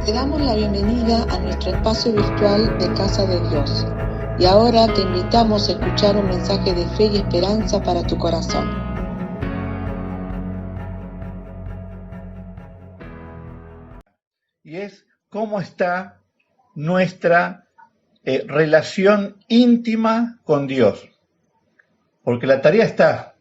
Te damos la bienvenida a nuestro espacio virtual de Casa de Dios. Y ahora te invitamos a escuchar un mensaje de fe y esperanza para tu corazón. Y es cómo está nuestra relación íntima con Dios. Porque la tarea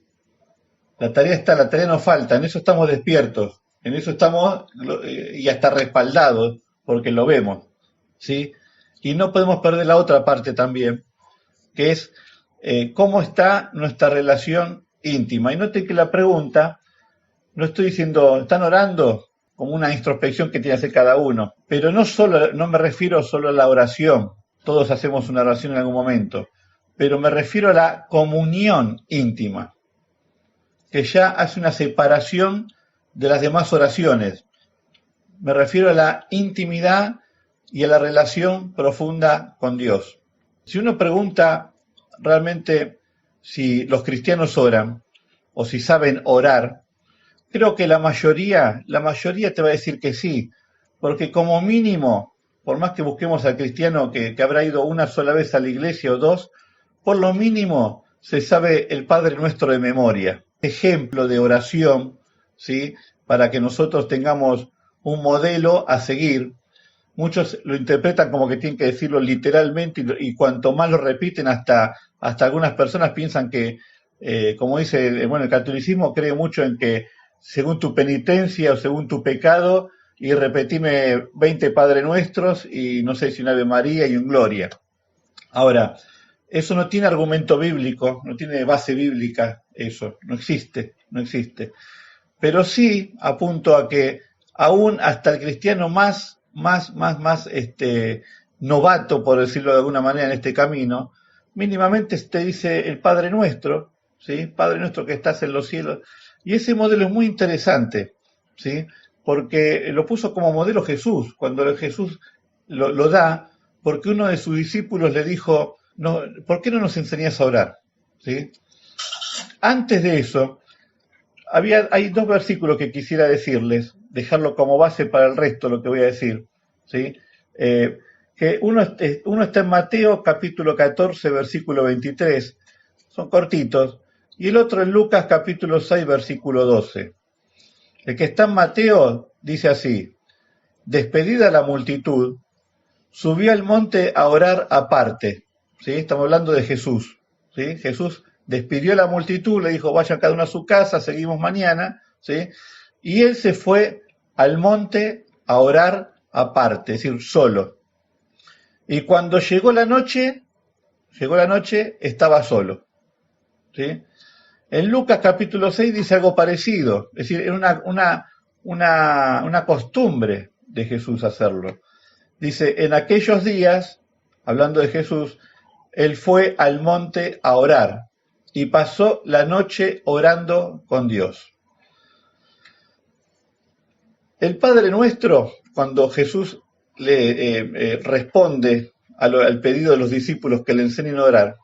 nos falta, en eso estamos despiertos, en eso estamos y hasta respaldados, porque lo vemos, ¿sí? Y no podemos perder la otra parte también, que es cómo está nuestra relación íntima. Y noten que la pregunta, no estoy diciendo, ¿están orando? Como una introspección que tiene que hacer cada uno. Pero no me refiero solo a la oración, todos hacemos una oración en algún momento, pero me refiero a la comunión íntima, que ya hace una separación de las demás oraciones. Me refiero a la intimidad y a la relación profunda con Dios. Si uno pregunta realmente si los cristianos oran o si saben orar, creo que la mayoría te va a decir que sí, porque como mínimo, por más que busquemos al cristiano que habrá ido una sola vez a la iglesia o dos, por lo mínimo se sabe el Padre Nuestro de memoria. Ejemplo de oración, ¿sí? Para que nosotros tengamos un modelo a seguir. Muchos lo interpretan como que tienen que decirlo literalmente y cuanto más lo repiten, hasta algunas personas piensan que, como dice, el catolicismo cree mucho en que según tu penitencia o según tu pecado, y repetime 20 Padre Nuestros y no sé si un Ave María y un Gloria. Ahora, eso no tiene argumento bíblico, no tiene base bíblica, eso, no existe. Pero sí apunto a que aún hasta el cristiano más novato, por decirlo de alguna manera, en este camino, mínimamente te dice el Padre Nuestro, ¿sí? Padre Nuestro que estás en los cielos. Y ese modelo es muy interesante, ¿sí? Porque lo puso como modelo Jesús, cuando Jesús lo da, porque uno de sus discípulos le dijo, no, ¿por qué no nos enseñás a orar? ¿Sí? Antes de eso, hay dos versículos que quisiera decirles, dejarlo como base para el resto, lo que voy a decir, ¿sí? Que uno está en Mateo capítulo 14, versículo 23, son cortitos, y el otro en Lucas capítulo 6, versículo 12. El que está en Mateo dice así: despedida la multitud, subió al monte a orar aparte, ¿sí? Estamos hablando de Jesús, ¿sí? Jesús despidió a la multitud, le dijo, vayan cada uno a su casa, seguimos mañana, ¿sí? Y él se fue al monte a orar aparte, es decir, solo. Y cuando llegó la noche, estaba solo, ¿sí? En Lucas capítulo 6 dice algo parecido, es decir, era una costumbre de Jesús hacerlo. Dice, en aquellos días, hablando de Jesús, él fue al monte a orar y pasó la noche orando con Dios. El Padre Nuestro, cuando Jesús le responde al pedido de los discípulos que le enseñen a orar,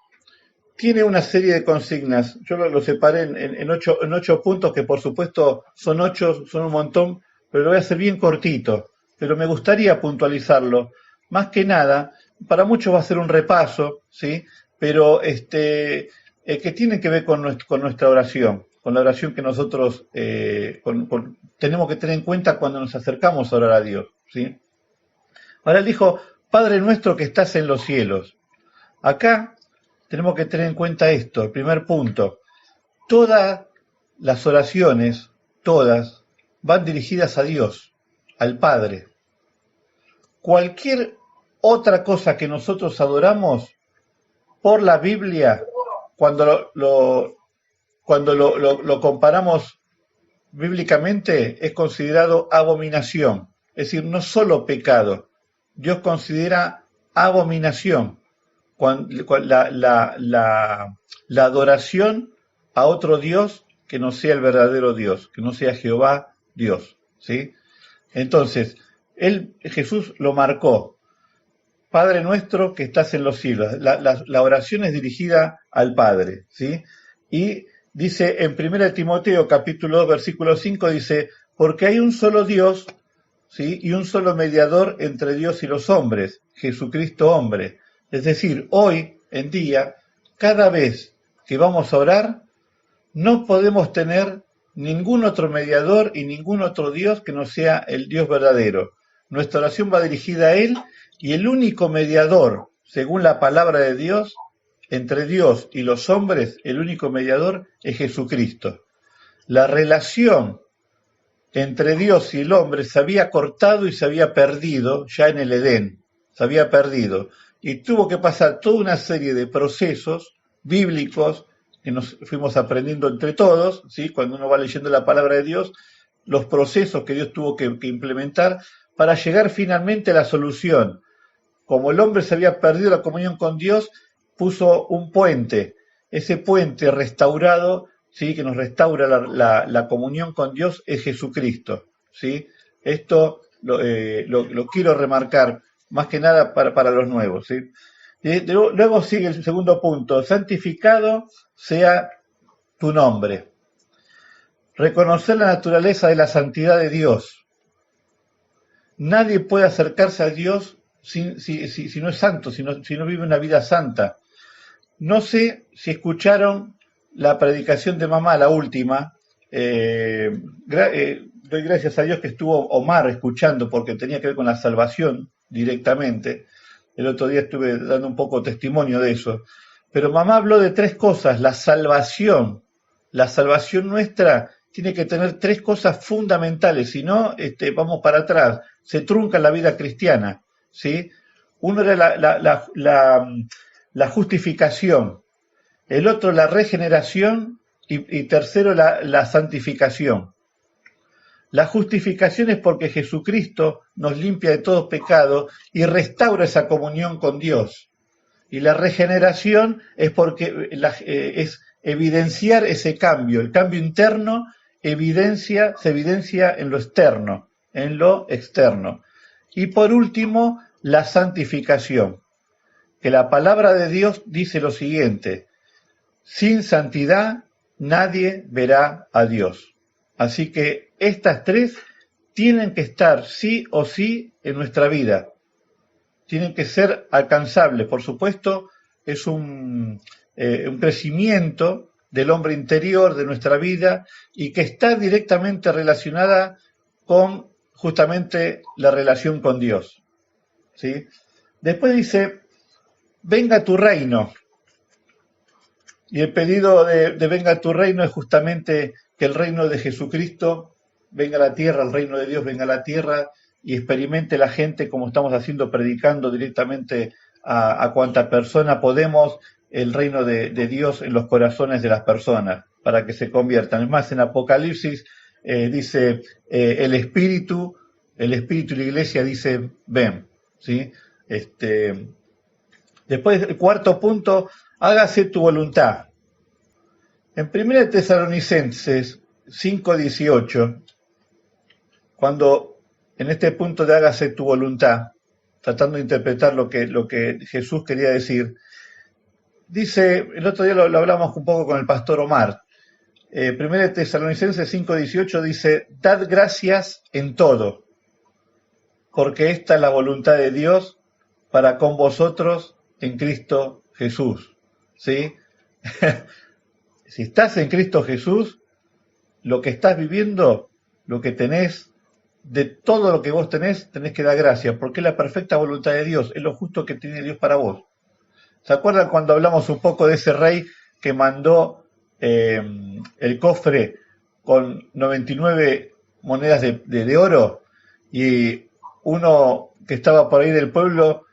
tiene una serie de consignas. Yo lo separé en 8 puntos, que por supuesto son 8, son un montón, pero lo voy a hacer bien cortito. Pero me gustaría puntualizarlo. Más que nada, para muchos va a ser un repaso, ¿sí? Pero que tiene que ver con nuestra oración, con la oración que nosotros tenemos que tener en cuenta cuando nos acercamos a orar a Dios, ¿sí? Ahora él dijo, Padre nuestro que estás en los cielos. Acá tenemos que tener en cuenta esto, el primer punto. Todas las oraciones, todas, van dirigidas a Dios, al Padre. Cualquier otra cosa que nosotros adoramos, por la Biblia, cuando lo comparamos bíblicamente, es considerado abominación. Es decir, no solo pecado. Dios considera abominación la adoración a otro Dios que no sea el verdadero Dios, que no sea Jehová Dios, ¿sí? Entonces, Jesús lo marcó. Padre nuestro que estás en los cielos. La oración es dirigida al Padre, ¿sí? Y dice en 1 Timoteo capítulo 2, versículo 5, dice, porque hay un solo Dios ¿sí? Y un solo mediador entre Dios y los hombres, Jesucristo hombre. Es decir, hoy en día, cada vez que vamos a orar, no podemos tener ningún otro mediador y ningún otro Dios que no sea el Dios verdadero. Nuestra oración va dirigida a Él y el único mediador, según la palabra de Dios, entre Dios y los hombres, el único mediador es Jesucristo. La relación entre Dios y el hombre se había cortado y se había perdido ya en el Edén, se había perdido. Y tuvo que pasar toda una serie de procesos bíblicos que nos fuimos aprendiendo entre todos, ¿sí? Cuando uno va leyendo la palabra de Dios, los procesos que Dios tuvo que implementar para llegar finalmente a la solución. Como el hombre se había perdido la comunión con Dios, puso un puente. Ese puente restaurado, ¿sí? Que nos restaura la comunión con Dios, es Jesucristo, ¿sí? Esto lo quiero remarcar, más que nada para los nuevos, ¿sí? Luego sigue el segundo punto: santificado sea tu nombre. Reconocer la naturaleza de la santidad de Dios. Nadie puede acercarse a Dios si no es santo, si no vive una vida santa. No sé si escucharon la predicación de mamá, la última. Doy gracias a Dios que estuvo Omar escuchando, porque tenía que ver con la salvación directamente. El otro día estuve dando un poco testimonio de eso. Pero mamá habló de tres cosas. La salvación nuestra tiene que tener tres cosas fundamentales, si no, vamos para atrás, se trunca la vida cristiana, ¿sí? Uno era la justificación, el otro la regeneración y tercero la santificación. La justificación es porque Jesucristo nos limpia de todo pecado y restaura esa comunión con Dios. Y la regeneración es porque es evidenciar ese cambio. El cambio interno se evidencia en lo externo, en lo externo. Y por último, la santificación, que la palabra de Dios dice lo siguiente: sin santidad nadie verá a Dios. Así que estas tres tienen que estar sí o sí en nuestra vida. Tienen que ser alcanzables. Por supuesto, es un crecimiento del hombre interior, de nuestra vida, y que está directamente relacionada con justamente la relación con Dios, ¿sí? Después dice: venga tu reino. Y el pedido de venga tu reino es justamente que el reino de Jesucristo venga a la tierra, el reino de Dios venga a la tierra y experimente la gente, como estamos haciendo, predicando directamente a cuanta persona podemos el reino de Dios en los corazones de las personas, para que se conviertan. Es más, en Apocalipsis dice el Espíritu y la Iglesia dice ven, ¿sí? Después, el cuarto punto: hágase tu voluntad. En 1 Tesalonicenses 5:18, cuando en este punto de hágase tu voluntad, tratando de interpretar lo que Jesús quería decir, dice, el otro día lo hablamos un poco con el pastor Omar, 1 Tesalonicenses 5:18 dice: dad gracias en todo, porque esta es la voluntad de Dios para con vosotros en Cristo Jesús, ¿sí? Si estás en Cristo Jesús, lo que estás viviendo, lo que tenés, de todo lo que vos tenés que dar gracias, porque es la perfecta voluntad de Dios, es lo justo que tiene Dios para vos. ¿Se acuerdan cuando hablamos un poco de ese rey que mandó el cofre con 99 monedas de oro, y uno que estaba por ahí del pueblo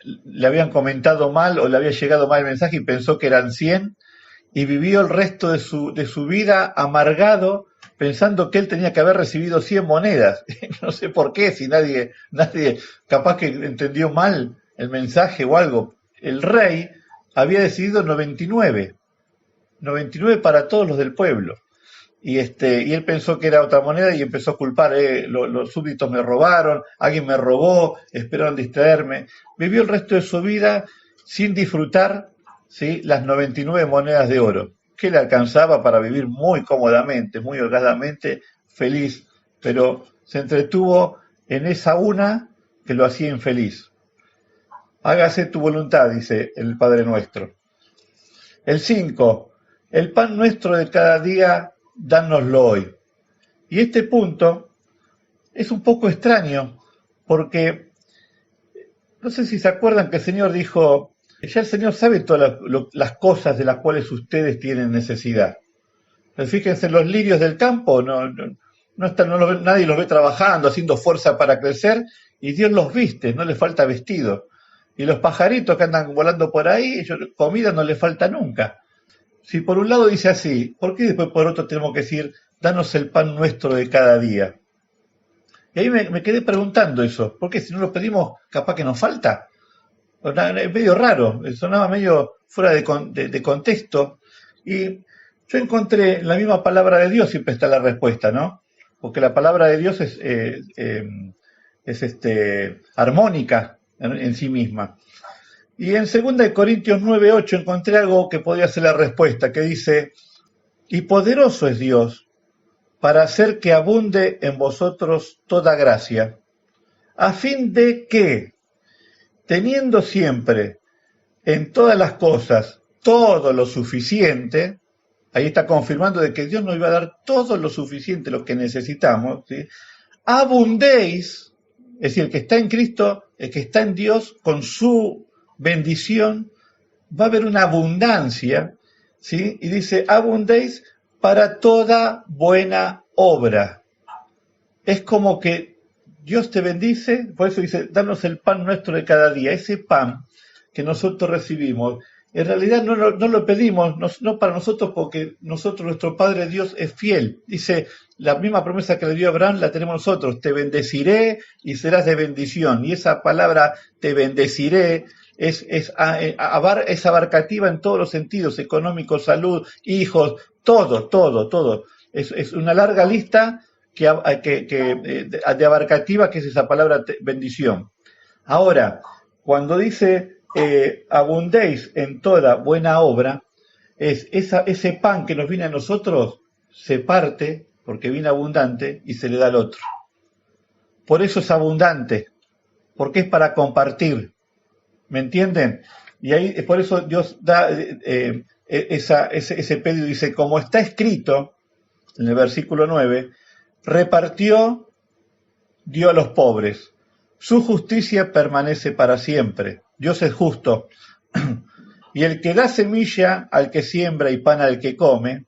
le habían comentado mal o le había llegado mal el mensaje y pensó que eran 100, y vivió el resto de su vida amargado pensando que él tenía que haber recibido 100 monedas? No sé por qué, si nadie capaz que entendió mal el mensaje o algo. El rey había decidido 99 para todos los del pueblo. Y él pensó que era otra moneda y empezó a culpar, los súbditos me robaron, alguien me robó, esperaron distraerme. Vivió el resto de su vida sin disfrutar, ¿sí?, las 99 monedas de oro, que le alcanzaba para vivir muy cómodamente, muy holgadamente, feliz, pero se entretuvo en esa una que lo hacía infeliz. Hágase tu voluntad, dice el Padre Nuestro. El 5, el pan nuestro de cada día, dánoslo hoy. Y este punto es un poco extraño, porque no sé si se acuerdan que el Señor dijo, ya el Señor sabe todas las cosas de las cuales ustedes tienen necesidad. Fíjense, los lirios del campo, nadie los ve trabajando, haciendo fuerza para crecer, y Dios los viste, no les falta vestido. Y los pajaritos que andan volando por ahí, comida no les falta nunca. Si por un lado dice así, ¿por qué después por otro tenemos que decir, danos el pan nuestro de cada día? Y ahí me quedé preguntando eso, ¿por qué si no lo pedimos capaz que nos falta? Es medio raro, sonaba medio fuera de contexto. Y yo encontré en la misma palabra de Dios, siempre está la respuesta, ¿no? Porque la palabra de Dios es armónica en sí misma. Y en 2 Corintios 9:8 encontré algo que podía ser la respuesta, que dice, y poderoso es Dios para hacer que abunde en vosotros toda gracia, a fin de que, teniendo siempre en todas las cosas todo lo suficiente, ahí está confirmando de que Dios nos iba a dar todo lo suficiente, lo que necesitamos, ¿sí? Abundéis, es decir, el que está en Cristo, el que está en Dios, con su bendición, va a haber una abundancia, ¿sí? Y dice, abundéis para toda buena obra. Es como que Dios te bendice, por eso dice, danos el pan nuestro de cada día. Ese pan que nosotros recibimos, en realidad no lo pedimos, no para nosotros, porque nuestro Padre Dios es fiel. Dice, la misma promesa que le dio a Abraham la tenemos nosotros, te bendeciré y serás de bendición. Y esa palabra, te bendeciré, es abarcativa en todos los sentidos, económico, salud, hijos, todo. Es una larga lista de abarcativa, que es esa palabra bendición. Ahora, cuando dice abundéis en toda buena obra, ese pan que nos viene a nosotros se parte, porque viene abundante, y se le da al otro. Por eso es abundante, porque es para compartir. ¿Me entienden? Y ahí, por eso Dios da ese pedido, dice, como está escrito, en el versículo 9, repartió, dio a los pobres. Su justicia permanece para siempre. Dios es justo. Y el que da semilla al que siembra y pan al que come,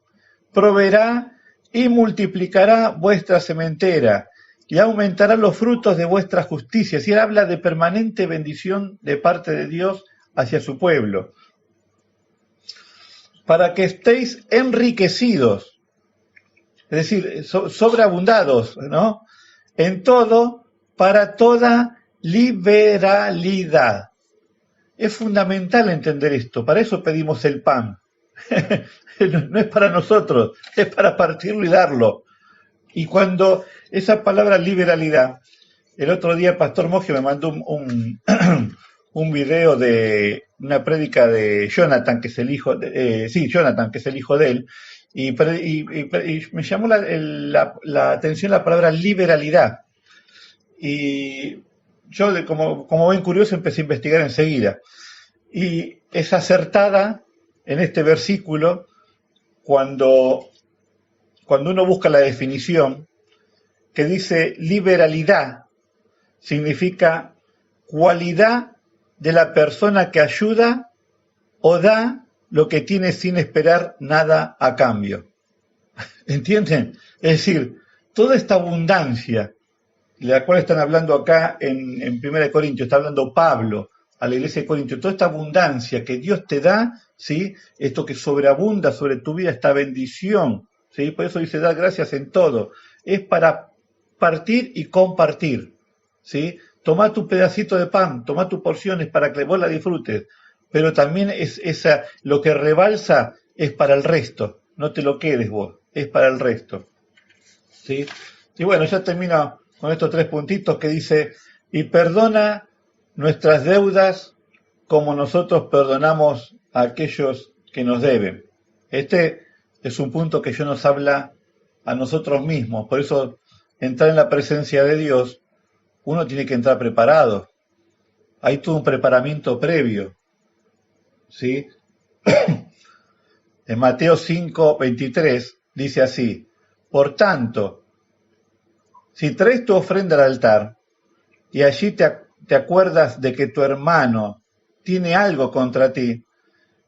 proveerá y multiplicará vuestra sementera y aumentará los frutos de vuestra justicia. Si él habla de permanente bendición de parte de Dios hacia su pueblo. Para que estéis enriquecidos, es decir, sobreabundados, ¿no? En todo, para toda liberalidad. Es fundamental entender esto, para eso pedimos el pan. No es para nosotros, es para partirlo y darlo. Y cuando esa palabra liberalidad, el otro día el pastor Mogio me mandó un video de una prédica de Jonathan, que es el hijo Jonathan, que es el hijo de él, y me llamó la atención la palabra liberalidad. Y yo, como buen curioso, empecé a investigar enseguida. Y es acertada en este versículo cuando uno busca la definición, que dice liberalidad, significa cualidad de la persona que ayuda o da lo que tiene sin esperar nada a cambio. ¿Entienden? Es decir, toda esta abundancia de la cual están hablando acá en 1 Corintios, está hablando Pablo a la iglesia de Corintios, toda esta abundancia que Dios te da, ¿sí? Esto que sobreabunda sobre tu vida, esta bendición, ¿sí? Por eso dice, dar gracias en todo, es para partir y compartir, ¿sí? Tomá tu pedacito de pan, tomá tus porciones para que vos la disfrutes, pero también lo que rebalsa es para el resto, no te lo quedes vos, es para el resto, ¿sí? Y bueno, ya termino con estos 3 puntitos que dice, y perdona nuestras deudas como nosotros perdonamos a aquellos que nos deben. Este es un punto que Dios nos habla a nosotros mismos, por eso entrar en la presencia de Dios uno tiene que entrar preparado. Hay todo un preparamiento previo, ¿sí? En Mateo 5:23 dice así: por tanto, si traes tu ofrenda al altar y allí te acuerdas de que tu hermano tiene algo contra ti,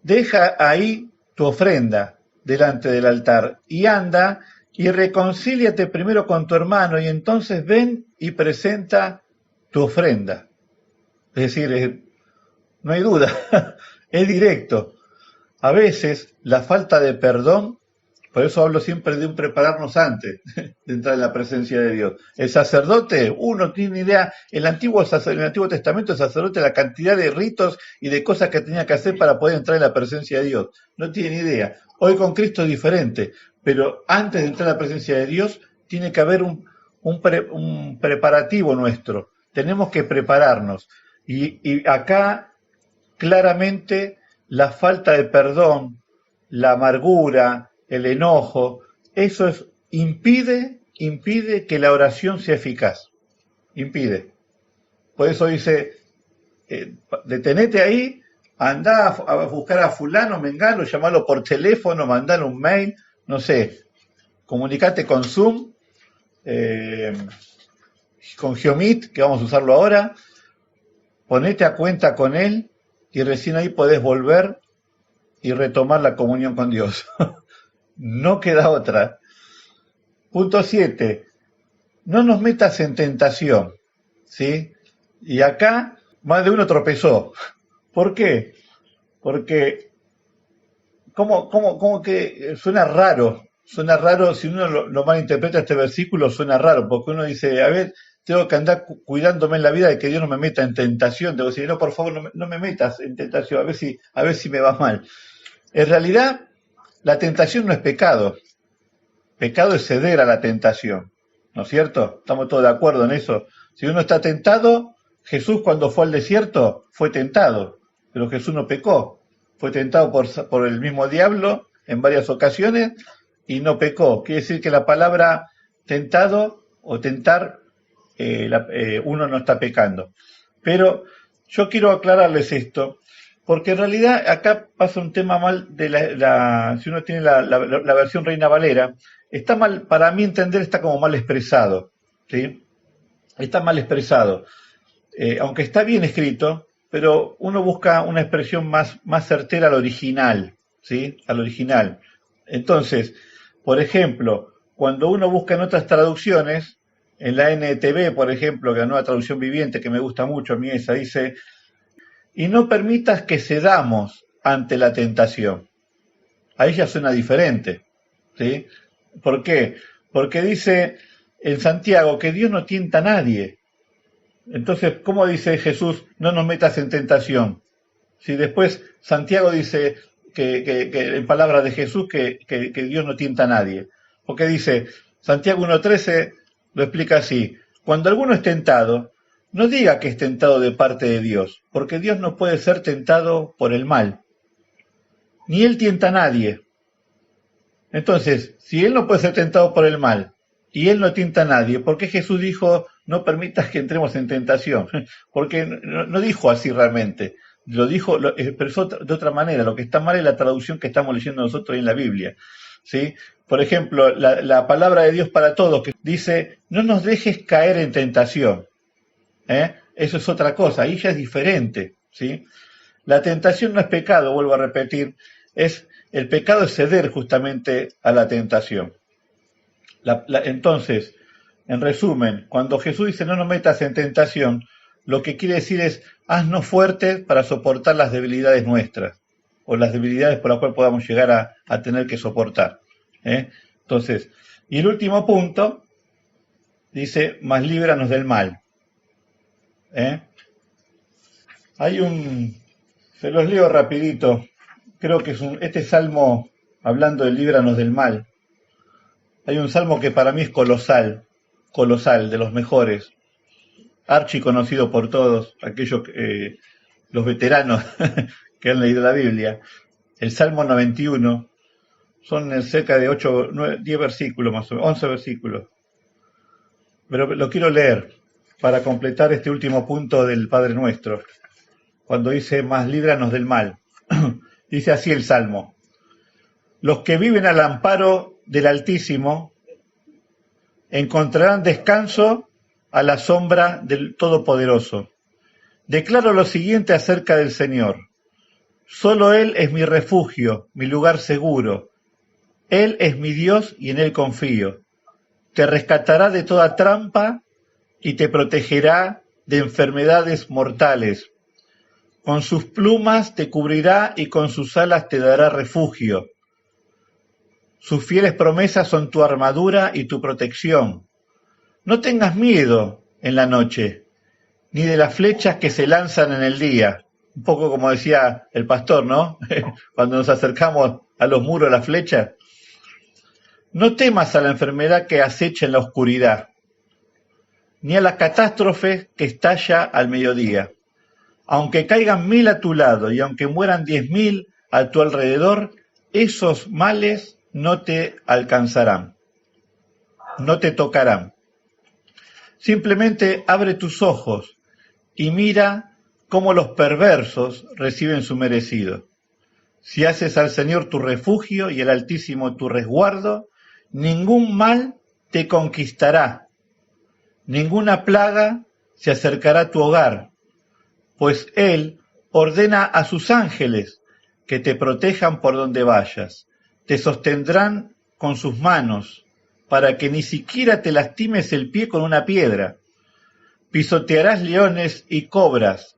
deja ahí tu ofrenda delante del altar y anda y reconcíliate primero con tu hermano y entonces ven y presenta tu ofrenda. Es decir, no hay duda, es directo. A veces la falta de perdón, por eso hablo siempre de un prepararnos antes de entrar en la presencia de Dios. El sacerdote, uno tiene idea, en el Antiguo Testamento el sacerdote, la cantidad de ritos y de cosas que tenía que hacer para poder entrar en la presencia de Dios. No tiene idea. Hoy con Cristo es diferente, pero antes de entrar en la presencia de Dios tiene que haber un preparativo nuestro. Tenemos que prepararnos. Y acá claramente la falta de perdón, la amargura, el enojo, impide que la oración sea eficaz. Impide. Por eso dice, detenete ahí, andá a buscar a fulano, mengano, llamalo por teléfono, mandale un mail, no sé, comunicate con Zoom, con Geomeet, que vamos a usarlo ahora, ponete a cuenta con él y recién ahí podés volver y retomar la comunión con Dios. No queda otra. Punto 7. No nos metas en tentación, ¿sí? Y acá más de uno tropezó. ¿Por qué? Porque como que suena raro, si uno lo malinterpreta este versículo, suena raro, porque uno dice, a ver, tengo que andar cuidándome en la vida de que Dios no me meta en tentación. Debo decir, no, por favor, no me metas en tentación, a ver si me va mal. En realidad, la tentación no es pecado. Pecado es ceder a la tentación. ¿No es cierto? Estamos todos de acuerdo en eso. Si uno está tentado, Jesús cuando fue al desierto fue tentado, pero Jesús no pecó. Fue tentado por el mismo diablo en varias ocasiones y no pecó. Quiere decir que la palabra tentado o tentar, uno no está pecando. Pero yo quiero aclararles esto, porque en realidad acá pasa un tema mal si uno tiene la versión Reina Valera, está mal, para mí entender, está como mal expresado, ¿sí? Está mal expresado, aunque está bien escrito, pero uno busca una expresión más certera al original, ¿sí? Al original. Entonces, por ejemplo, cuando uno busca en otras traducciones, en la NTV, por ejemplo, que es la Nueva Traducción Viviente, que me gusta mucho a mí esa, dice: y no permitas que cedamos ante la tentación. Ahí ya suena diferente, ¿sí? ¿Por qué? Porque dice en Santiago que Dios no tienta a nadie. Entonces, ¿cómo dice Jesús, no nos metas en tentación? Si después Santiago dice que en palabras de Jesús que Dios no tienta a nadie. Porque dice, Santiago 1:13 lo explica así: cuando alguno es tentado, no diga que es tentado de parte de Dios, porque Dios no puede ser tentado por el mal. Ni Él tienta a nadie. Entonces, si Él no puede ser tentado por el mal, y Él no tienta a nadie, ¿por qué Jesús dijo, no permitas que entremos en tentación? Porque no dijo así realmente. Lo expresó de otra manera. Lo que está mal es la traducción que estamos leyendo nosotros en la Biblia, ¿sí? Por ejemplo, la palabra de Dios para todos, que dice, no nos dejes caer en tentación. Eso es otra cosa, ahí ya es diferente, ¿sí? La tentación no es pecado, vuelvo a repetir, el pecado es ceder justamente a la tentación. Entonces, en resumen, cuando Jesús dice no nos metas en tentación, lo que quiere decir es haznos fuertes para soportar las debilidades nuestras, o las debilidades por las cuales podamos llegar a tener que soportar. Entonces, y el último punto dice, mas líbranos del mal. Se los leo rapidito, creo que este salmo, hablando de líbranos del mal, hay un salmo que para mí es colosal, de los mejores, archi conocido por todos, aquellos, los veteranos que han leído la Biblia, el Salmo 91, son cerca de 10 versículos más o menos, 11 versículos, pero lo quiero leer, para completar este último punto del Padre Nuestro, cuando dice, mas líbranos del mal. Dice así el Salmo: los que viven al amparo del Altísimo encontrarán descanso a la sombra del Todopoderoso. Declaro lo siguiente acerca del Señor: solo Él es mi refugio, mi lugar seguro. Él es mi Dios y en Él confío. Te rescatará de toda trampa y te protegerá de enfermedades mortales. Con sus plumas te cubrirá y con sus alas te dará refugio. Sus fieles promesas son tu armadura y tu protección. No tengas miedo en la noche, ni de las flechas que se lanzan en el día. Un poco como decía el pastor, ¿no? Cuando nos acercamos a los muros de la flecha. No temas a la enfermedad que acecha en la oscuridad, ni a la catástrofe que estalla al mediodía. Aunque caigan 1000 a tu lado y aunque mueran 10.000 a tu alrededor, esos males no te alcanzarán, no te tocarán. Simplemente abre tus ojos y mira cómo los perversos reciben su merecido. Si haces al Señor tu refugio y el Altísimo tu resguardo, ningún mal te conquistará, ninguna plaga se acercará a tu hogar, pues Él ordena a sus ángeles que te protejan por donde vayas, te sostendrán con sus manos, para que ni siquiera te lastimes el pie con una piedra. Pisotearás leones y cobras,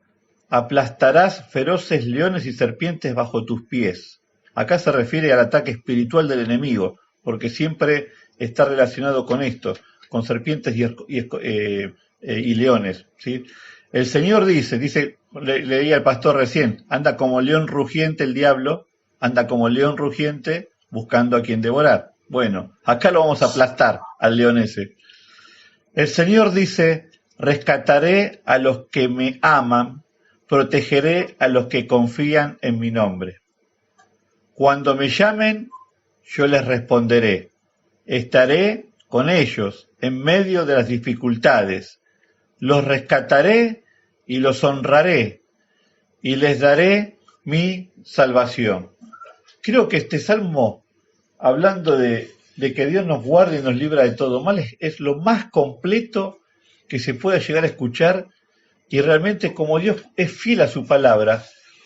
aplastarás feroces leones y serpientes bajo tus pies. Acá se refiere al ataque espiritual del enemigo, porque siempre está relacionado con esto, con serpientes y leones, ¿sí? El Señor dice, leía el pastor recién, anda como león rugiente el diablo, anda como león rugiente buscando a quien devorar. Bueno, acá lo vamos a aplastar al león ese. El Señor dice, rescataré a los que me aman, protegeré a los que confían en mi nombre. Cuando me llamen, yo les responderé. Estaré con ellos en medio de las dificultades. Los rescataré y los honraré y les daré mi salvación. Creo que este salmo, hablando de que Dios nos guarde y nos libra de todo mal, es lo más completo que se pueda llegar a escuchar, y realmente como Dios es fiel a su palabra,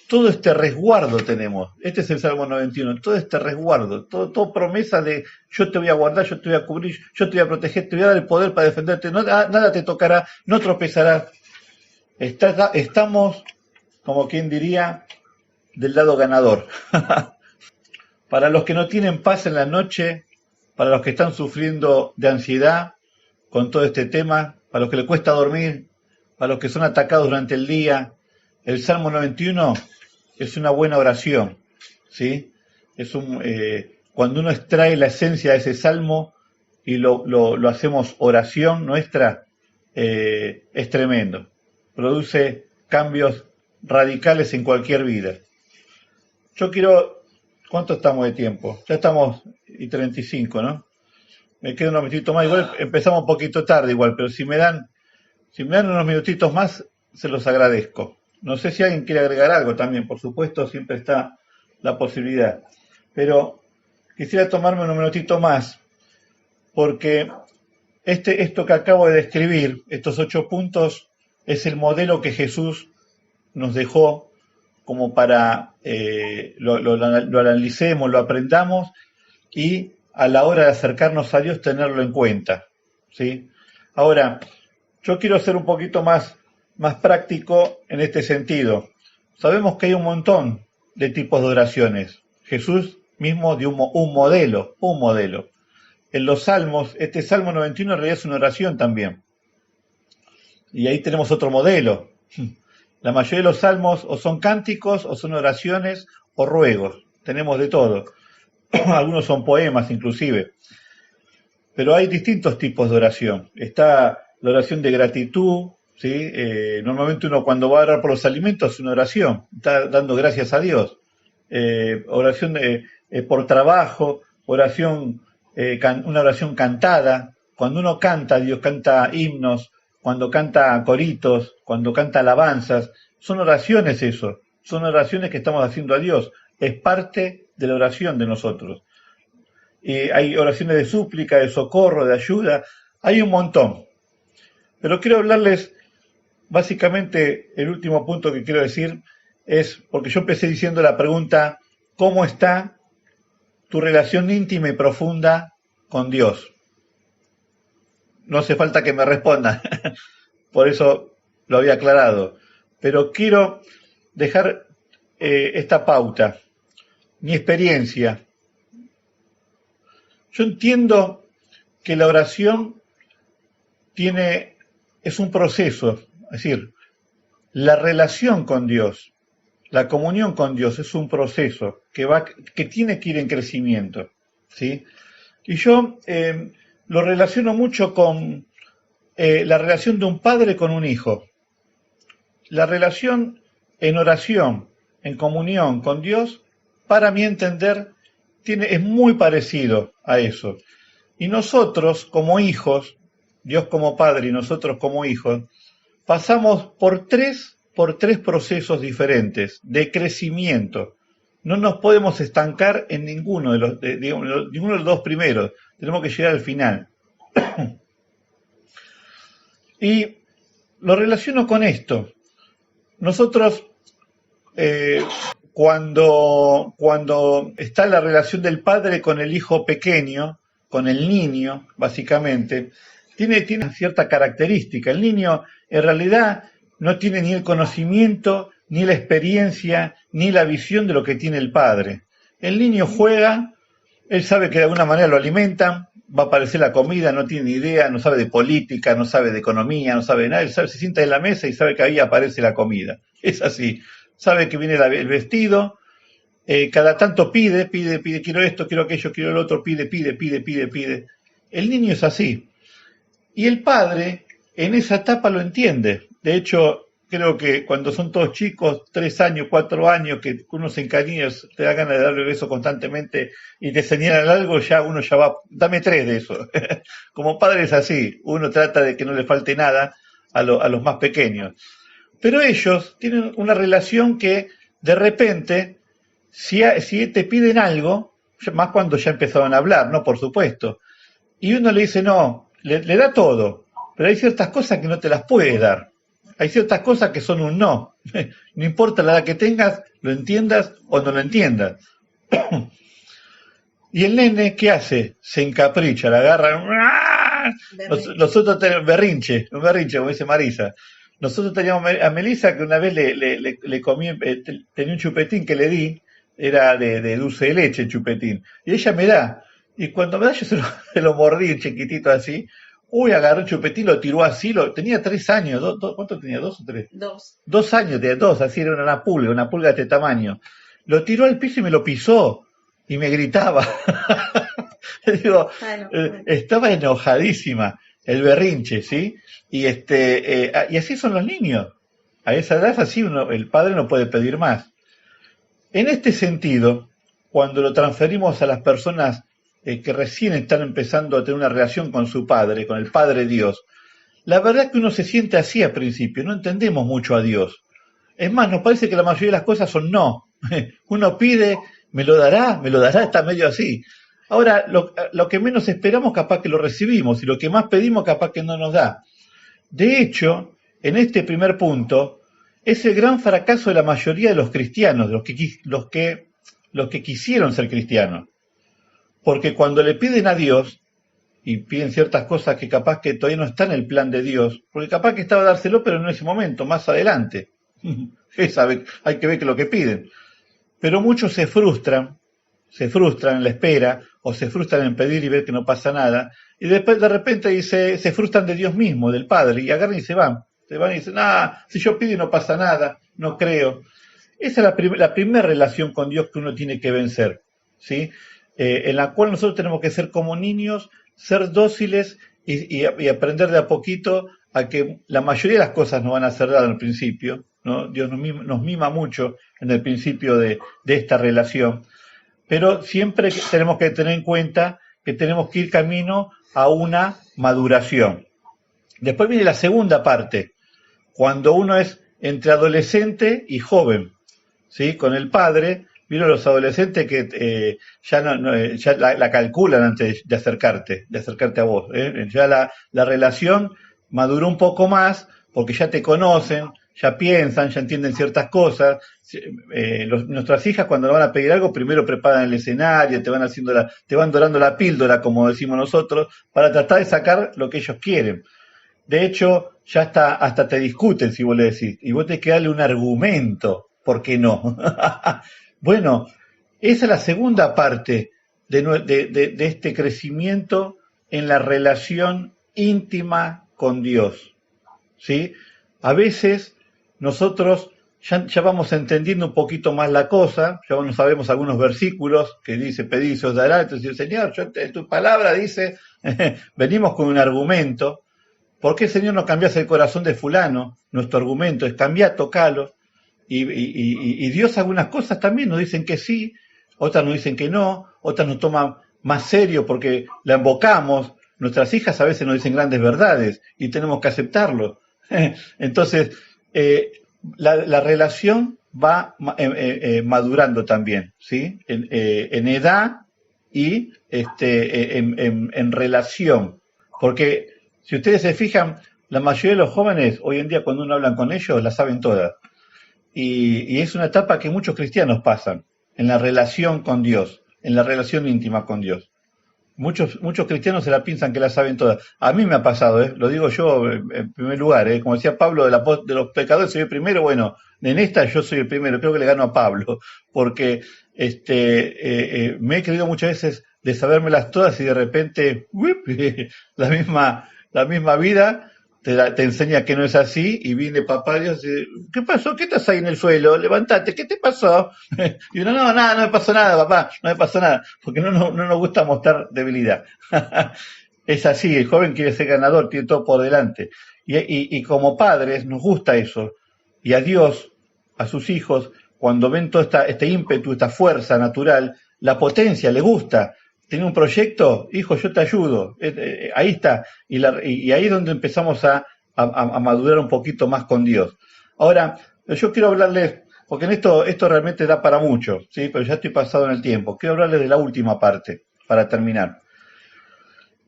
todo este resguardo tenemos. Este es el Salmo 91, todo este resguardo, todo promesa de yo te voy a guardar, yo te voy a cubrir, yo te voy a proteger, te voy a dar el poder para defenderte, nada te tocará, no tropezarás. Estamos, como quien diría, del lado ganador. Para los que no tienen paz en la noche, para los que están sufriendo de ansiedad con todo este tema, para los que les cuesta dormir, para los que son atacados durante el día, el Salmo 91 es una buena oración, ¿sí? Cuando uno extrae la esencia de ese salmo y lo hacemos oración nuestra, es tremendo. Produce cambios radicales en cualquier vida. Yo quiero... ¿Cuánto estamos de tiempo? Ya estamos y 35, ¿no? Me queda unos minutitos más. Igual empezamos un poquito tarde igual, pero si me dan unos minutitos más, se los agradezco. No sé si alguien quiere agregar algo también, por supuesto, siempre está la posibilidad. Pero quisiera tomarme unos minutitos más, porque esto que acabo de describir, estos 8 puntos, es el modelo que Jesús nos dejó como para lo analicemos, lo aprendamos y a la hora de acercarnos a Dios tenerlo en cuenta, ¿sí? Ahora, yo quiero ser un poquito más práctico en este sentido. Sabemos que hay un montón de tipos de oraciones. Jesús mismo dio un modelo. En los salmos, este Salmo 91 en realidad es una oración también. Y ahí tenemos otro modelo. La mayoría de los salmos o son cánticos, o son oraciones, o ruegos. Tenemos de todo. Algunos son poemas inclusive. Pero hay distintos tipos de oración. Está la oración de gratitud, ¿sí? Normalmente uno cuando va a orar por los alimentos es una oración. Está dando gracias a Dios. Oración por trabajo, una oración cantada. Cuando uno canta, Dios canta himnos, cuando canta coritos, cuando canta alabanzas, son oraciones eso, son oraciones que estamos haciendo a Dios, es parte de la oración de nosotros. Hay oraciones de súplica, de socorro, de ayuda, hay un montón. Pero quiero hablarles, básicamente, el último punto que quiero decir es, porque yo empecé diciendo la pregunta, ¿cómo está tu relación íntima y profunda con Dios? No hace falta que me respondan, por eso lo había aclarado. Pero quiero dejar esta pauta, mi experiencia. Yo entiendo que la oración es un proceso, es decir, la relación con Dios, la comunión con Dios es un proceso que tiene que ir en crecimiento, ¿sí? Y yo lo relaciono mucho con la relación de un padre con un hijo. La relación en oración, en comunión con Dios, para mi entender, es muy parecido a eso. Y nosotros como hijos, Dios como padre y nosotros como hijos, pasamos por tres procesos diferentes de crecimiento. No nos podemos estancar en ninguno ninguno de los dos primeros. Tenemos que llegar al final. Y lo relaciono con esto. Nosotros, cuando está la relación del padre con el hijo pequeño, con el niño, básicamente, tiene una cierta característica. El niño, en realidad, no tiene ni el conocimiento, ni la experiencia, ni la visión de lo que tiene el padre. El niño juega, él sabe que de alguna manera lo alimentan, va a aparecer la comida, no tiene ni idea, no sabe de política, no sabe de economía, no sabe de nada, él se sienta en la mesa y sabe que ahí aparece la comida. Es así. Sabe que viene el vestido, cada tanto pide, quiero esto, quiero aquello, quiero el otro, pide. El niño es así. Y el padre en esa etapa lo entiende. De hecho, creo que cuando son todos chicos, 3 años, 4 años, que uno se encariña, te da ganas de darle beso constantemente y te señalan algo, uno ya va, dame 3 de eso. Como padre es así, uno trata de que no le falte nada a los más pequeños. Pero ellos tienen una relación que de repente, si te piden algo, más cuando ya empezaron a hablar, ¿no? Por supuesto. Y uno le dice, no, le da todo, pero hay ciertas cosas que no te las puede dar. Hay ciertas cosas que son un no. No importa la edad que tengas, lo entiendas o no lo entiendas. Y el nene, ¿qué hace? Se encapricha, la agarra. Nosotros tenemos un berrinche, como dice Marisa. Nosotros teníamos a Melissa que una vez le comí, tenía un chupetín que le di, era de dulce de leche el chupetín, y ella me da, y cuando me da yo se lo mordí chiquitito así, agarró el chupetín, lo tiró así, tenía 3 años, ¿cuánto tenía? ¿2 o 3? 2. 2 años, tenía 2, así era una pulga de este tamaño. Lo tiró al piso y me lo pisó, y me gritaba. Digo, estaba enojadísima, el berrinche, ¿sí? Y así son los niños. A esa edad así el padre no puede pedir más. En este sentido, cuando lo transferimos a las personas que recién están empezando a tener una relación con su padre, con el Padre Dios, la verdad es que uno se siente así al principio, no entendemos mucho a Dios. Es más, nos parece que la mayoría de las cosas son no. Uno pide, me lo dará, está medio así. Ahora, lo que menos esperamos capaz que lo recibimos, y lo que más pedimos capaz que no nos da. De hecho, en este primer punto, es el gran fracaso de la mayoría de los cristianos, los que quisieron ser cristianos. Porque cuando le piden a Dios, y piden ciertas cosas que capaz que todavía no están en el plan de Dios, porque capaz que estaba a dárselo, pero no en ese momento, más adelante. Hay que ver que lo que piden. Pero muchos se frustran en la espera, o se frustran en pedir y ver que no pasa nada, y después de repente se frustran de Dios mismo, del Padre, y agarran y se van y dicen, si yo pido y no pasa nada, no creo. Esa es la primera relación con Dios que uno tiene que vencer, ¿sí? En la cual nosotros tenemos que ser como niños, ser dóciles y aprender de a poquito a que la mayoría de las cosas nos van a ser dadas al principio, ¿no? Dios nos mima mucho en el principio de esta relación, pero siempre tenemos que tener en cuenta que tenemos que ir camino a una maduración. Después viene la segunda parte, cuando uno es entre adolescente y joven, ¿sí? Con el padre, vieron los adolescentes que ya, ya la calculan antes de acercarte a vos. Ya la relación maduró un poco más porque ya te conocen, ya piensan, ya entienden ciertas cosas. Nuestras hijas cuando nos van a pedir algo, primero preparan el escenario, te van dorando la píldora, como decimos nosotros, para tratar de sacar lo que ellos quieren. De hecho, ya hasta te discuten si vos le decís, y vos tenés que darle un argumento, ¿por qué no? Bueno, esa es la segunda parte de este crecimiento en la relación íntima con Dios, ¿sí? A veces nosotros ya vamos entendiendo un poquito más la cosa, ya no sabemos algunos versículos que dice, pedid y se os dará, entonces, Señor, tu palabra dice, venimos con un argumento. ¿Por qué, Señor, no cambias el corazón de fulano? Nuestro argumento es cambiar, tocalo. Y Dios algunas cosas también nos dicen que sí, otras nos dicen que no, otras nos toman más serio porque la invocamos. Nuestras hijas a veces nos dicen grandes verdades y tenemos que aceptarlo. Entonces, la relación va madurando también, ¿sí? En edad y en relación. Porque si ustedes se fijan, la mayoría de los jóvenes hoy en día cuando uno habla con ellos la saben todas. Y es una etapa que muchos cristianos pasan en la relación con Dios, en la relación íntima con Dios. Muchos cristianos se la piensan que la saben todas. A mí me ha pasado, lo digo yo en primer lugar, como decía Pablo, de los pecadores soy el primero. Bueno, en esta yo soy el primero, creo que le gano a Pablo, porque me he creído muchas veces de sabérmelas todas y de repente la misma vida te enseña que no es así y viene papá Dios y dice, ¿qué pasó? ¿Qué estás ahí en el suelo? Levántate, ¿qué te pasó? Y uno, no, nada, no me pasó nada, papá, no me pasó nada, porque no nos gusta mostrar debilidad. Es así, el joven quiere ser ganador, tiene todo por delante. Y como padres nos gusta eso. Y a Dios, a sus hijos, cuando ven todo este ímpetu, esta fuerza natural, la potencia, le gusta. ¿Tiene un proyecto? Hijo, yo te ayudo. Ahí está. Y ahí es donde empezamos a madurar un poquito más con Dios. Ahora, yo quiero hablarles, porque en esto realmente da para mucho, ¿sí? Pero ya estoy pasado en el tiempo. Quiero hablarles de la última parte, para terminar.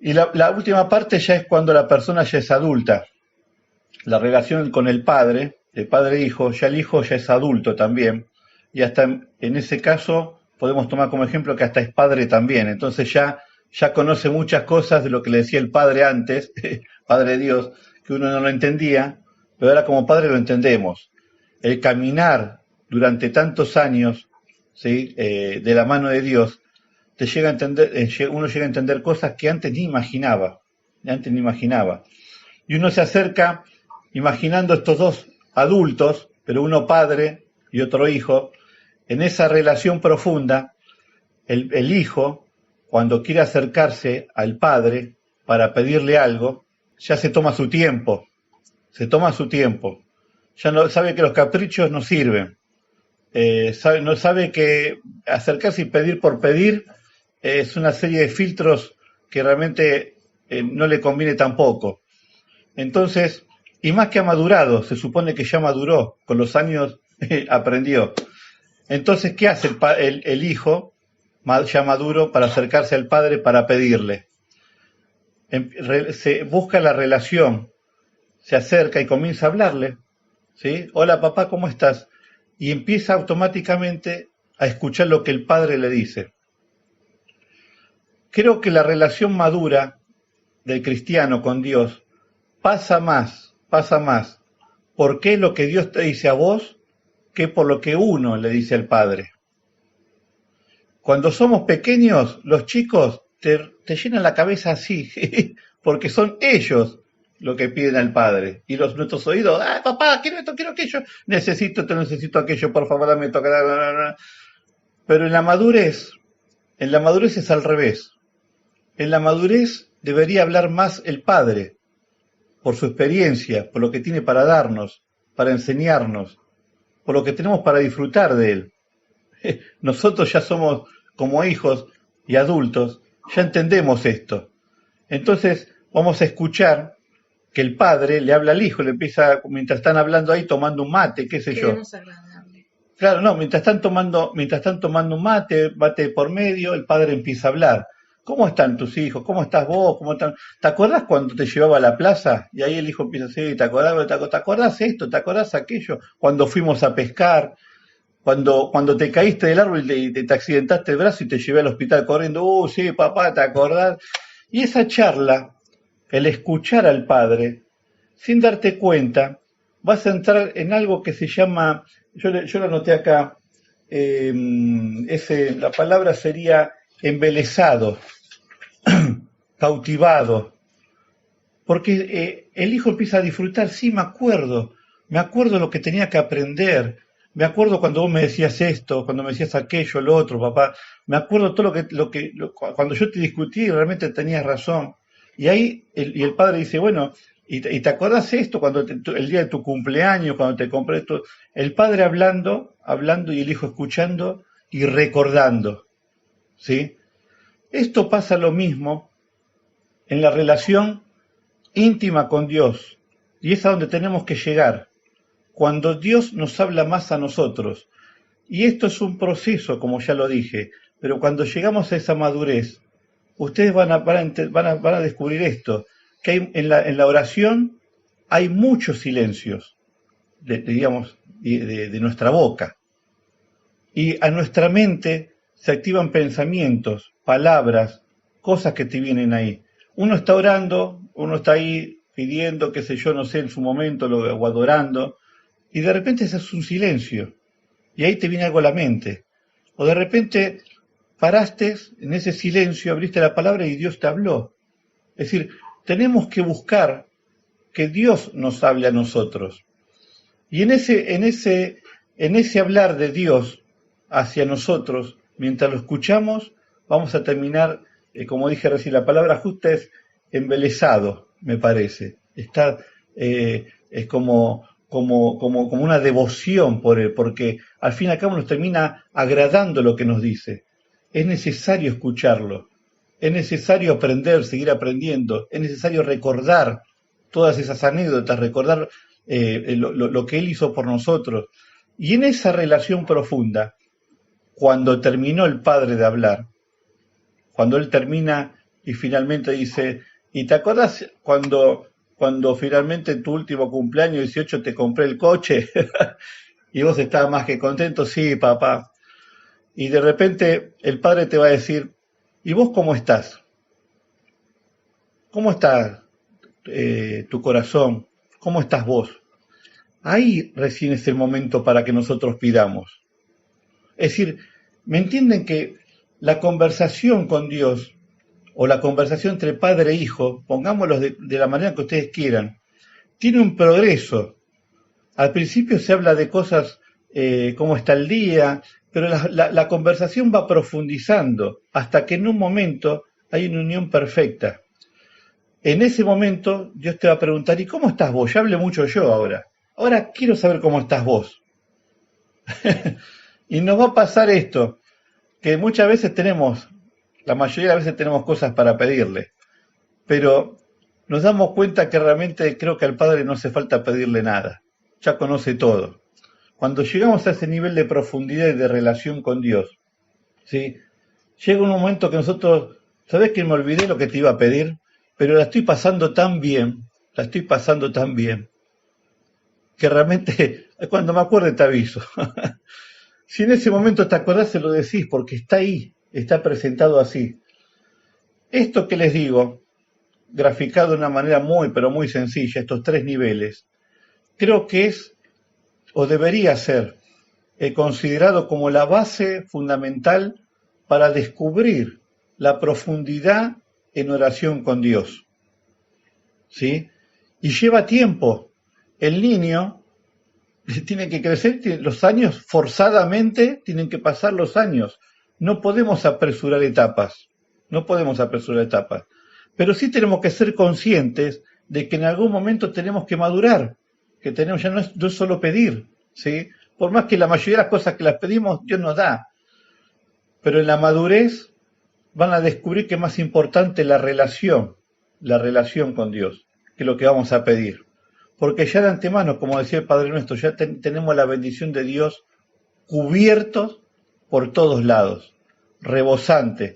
Y la última parte ya es cuando la persona ya es adulta. La relación con el padre e hijo, ya el hijo ya es adulto también. Y hasta en ese caso podemos tomar como ejemplo que hasta es padre también. Entonces ya conoce muchas cosas de lo que le decía el padre antes, Padre Dios, que uno no lo entendía, pero ahora como padre lo entendemos. El caminar durante tantos años, ¿sí? De la mano de Dios, te llega a entender, uno llega a entender cosas que antes ni imaginaba. Y uno se acerca imaginando estos dos adultos, pero uno padre y otro hijo, en esa relación profunda. El hijo, cuando quiere acercarse al padre para pedirle algo, ya se toma su tiempo, ya no sabe que los caprichos no sirven, no sabe que acercarse y pedir por pedir es una serie de filtros que realmente no le conviene tampoco. Entonces, y más que ha madurado, se supone que ya maduró, con los años aprendió. Entonces, ¿qué hace el hijo ya maduro para acercarse al padre para pedirle? Se busca la relación, se acerca y comienza a hablarle, ¿sí? Hola papá, ¿cómo estás? Y empieza automáticamente a escuchar lo que el padre le dice. Creo que la relación madura del cristiano con Dios pasa más por qué lo que Dios te dice a vos que por lo que uno le dice al Padre. Cuando somos pequeños, los chicos te llenan la cabeza así, porque son ellos lo que piden al Padre. Y nuestros oídos, papá, quiero esto, quiero aquello, necesito aquello, por favor, dame tocar. Pero en la madurez es al revés. En la madurez debería hablar más el Padre, por su experiencia, por lo que tiene para darnos, para enseñarnos, por lo que tenemos para disfrutar de él. Nosotros ya somos como hijos y adultos, ya entendemos esto. Entonces vamos a escuchar que el padre le habla al hijo, le empieza, mientras están hablando ahí, tomando un mate, qué sé yo. Queremos agradable. Claro, no, mientras están tomando un mate por medio, el padre empieza a hablar. ¿Cómo están tus hijos? ¿Cómo estás vos? ¿Cómo están? ¿Te acordás cuando te llevaba a la plaza? Y ahí el hijo empieza a decir, ¿te acordás esto? ¿Te acordás aquello? Cuando fuimos a pescar, cuando te caíste del árbol y te accidentaste el brazo y te llevé al hospital corriendo, sí, papá, ¿te acordás? Y esa charla, el escuchar al padre, sin darte cuenta, vas a entrar en algo que se llama, yo lo anoté acá, la palabra sería embelesado, cautivado, porque el hijo empieza a disfrutar, sí, me acuerdo lo que tenía que aprender, me acuerdo cuando vos me decías esto, cuando me decías aquello, lo otro, papá, me acuerdo todo cuando yo te discutí realmente tenías razón. Y ahí el padre dice, bueno, ¿y te acordás esto cuando el día de tu cumpleaños, cuando te compré esto? El padre hablando y el hijo escuchando y recordando, ¿sí? Esto pasa lo mismo en la relación íntima con Dios, y es a donde tenemos que llegar, cuando Dios nos habla más a nosotros. Y esto es un proceso, como ya lo dije, pero cuando llegamos a esa madurez, ustedes van a descubrir esto, que en la oración hay muchos silencios, digamos, de nuestra boca. Y a nuestra mente se activan pensamientos, palabras, cosas que te vienen ahí. Uno está orando, uno está ahí pidiendo, qué sé yo, no sé, en su momento, o adorando, y de repente se hace un silencio, y ahí te viene algo a la mente. O de repente paraste en ese silencio, abriste la palabra y Dios te habló. Es decir, tenemos que buscar que Dios nos hable a nosotros. Y en ese hablar de Dios hacia nosotros, mientras lo escuchamos, vamos a terminar, como dije recién, la palabra justa es embelesado, me parece. Es como una devoción por él, porque al fin y al cabo nos termina agradando lo que nos dice. Es necesario escucharlo, es necesario aprender, seguir aprendiendo, es necesario recordar todas esas anécdotas, recordar lo que él hizo por nosotros. Y en esa relación profunda, cuando terminó el padre de hablar, cuando él termina y finalmente dice, ¿y te acordás cuando finalmente en tu último cumpleaños 18 te compré el coche? Y vos estabas más que contento, sí, papá. Y de repente el padre te va a decir, ¿y vos cómo estás? ¿Cómo está tu corazón? ¿Cómo estás vos? Ahí recién es el momento para que nosotros pidamos. Es decir, ¿me entienden que la conversación con Dios, o la conversación entre padre e hijo, pongámoslo de la manera que ustedes quieran, tiene un progreso? Al principio se habla de cosas, cómo está el día, pero la conversación va profundizando hasta que en un momento hay una unión perfecta. En ese momento Dios te va a preguntar, ¿y cómo estás vos? Ya hablé mucho yo ahora. Ahora quiero saber cómo estás vos. Y nos va a pasar esto, que muchas veces la mayoría de las veces tenemos cosas para pedirle, pero nos damos cuenta que realmente creo que al Padre no hace falta pedirle nada, ya conoce todo. Cuando llegamos a ese nivel de profundidad y de relación con Dios, ¿sí? Llega un momento que nosotros, ¿sabés que me olvidé lo que te iba a pedir? Pero la estoy pasando tan bien, que realmente cuando me acuerde te aviso. Si en ese momento te acordás, se lo decís, porque está ahí, está presentado así. Esto que les digo, graficado de una manera muy, pero muy sencilla, estos 3 niveles, creo que es, o debería ser, considerado como la base fundamental para descubrir la profundidad en oración con Dios. ¿Sí? Y lleva tiempo. El niño tiene que crecer, los años, forzadamente tienen que pasar los años. No podemos apresurar etapas, pero sí tenemos que ser conscientes de que en algún momento tenemos que madurar, que tenemos, ya no es solo pedir, ¿sí? Por más que la mayoría de las cosas que las pedimos Dios nos da, pero en la madurez van a descubrir que es más importante la relación con Dios. que lo que vamos a pedir. Porque ya de antemano, como decía el Padre Nuestro, ya tenemos la bendición de Dios cubiertos por todos lados, rebosante,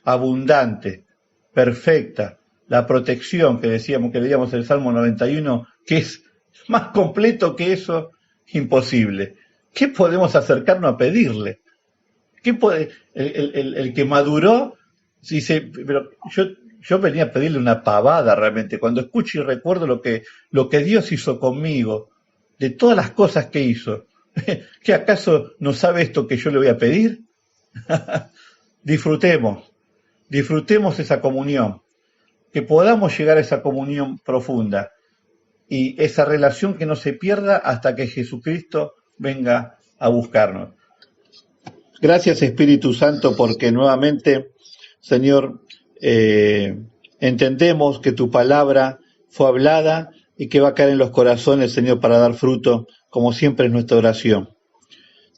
abundante, perfecta, la protección que decíamos, que leíamos en el Salmo 91, que es más completo que eso, imposible. ¿Qué podemos acercarnos a pedirle? ¿Qué puede, el que maduró, dice, pero yo venía a pedirle una pavada realmente, cuando escucho y recuerdo lo que Dios hizo conmigo, de todas las cosas que hizo, ¿qué acaso no sabe esto que yo le voy a pedir? Disfrutemos esa comunión, que podamos llegar a esa comunión profunda y esa relación que no se pierda hasta que Jesucristo venga a buscarnos. Gracias Espíritu Santo porque nuevamente, Señor, entendemos que tu palabra fue hablada y que va a caer en los corazones, Señor, para dar fruto, como siempre es nuestra oración.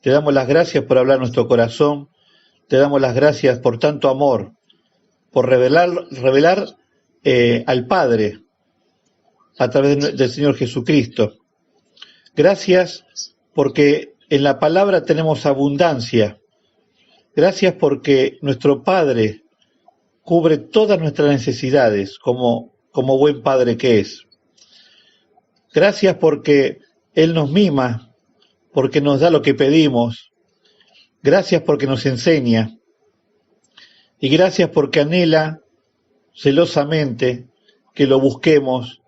Te damos las gracias por hablar nuestro corazón, te damos las gracias por tanto amor, por revelar al Padre a través del Señor Jesucristo. Gracias porque en la palabra tenemos abundancia. Gracias porque nuestro Padre cubre todas nuestras necesidades como buen Padre que es. Gracias porque Él nos mima, porque nos da lo que pedimos. Gracias porque nos enseña. Y gracias porque anhela celosamente que lo busquemos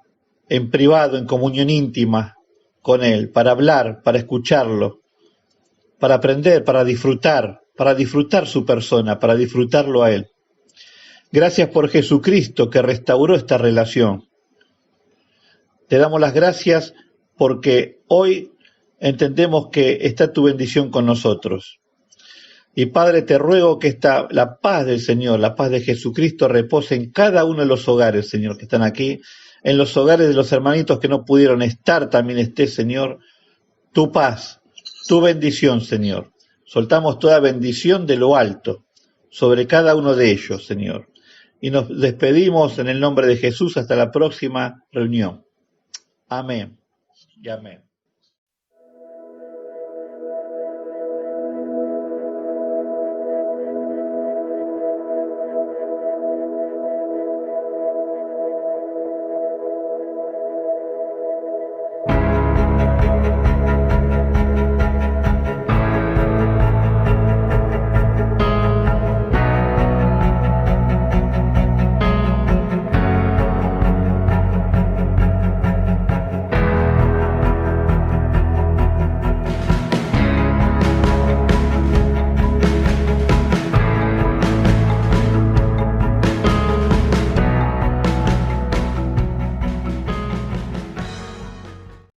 en privado, en comunión íntima con Él, para hablar, para escucharlo, para aprender, para disfrutar su persona, para disfrutarlo a Él. Gracias por Jesucristo que restauró esta relación. Te damos las gracias porque hoy entendemos que está tu bendición con nosotros. Y Padre, te ruego que la paz del Señor, la paz de Jesucristo repose en cada uno de los hogares, Señor, que están aquí, en los hogares de los hermanitos que no pudieron estar, también esté, Señor, tu paz, tu bendición, Señor. Soltamos toda bendición de lo alto sobre cada uno de ellos, Señor. Y nos despedimos en el nombre de Jesús hasta la próxima reunión. Amén y amén.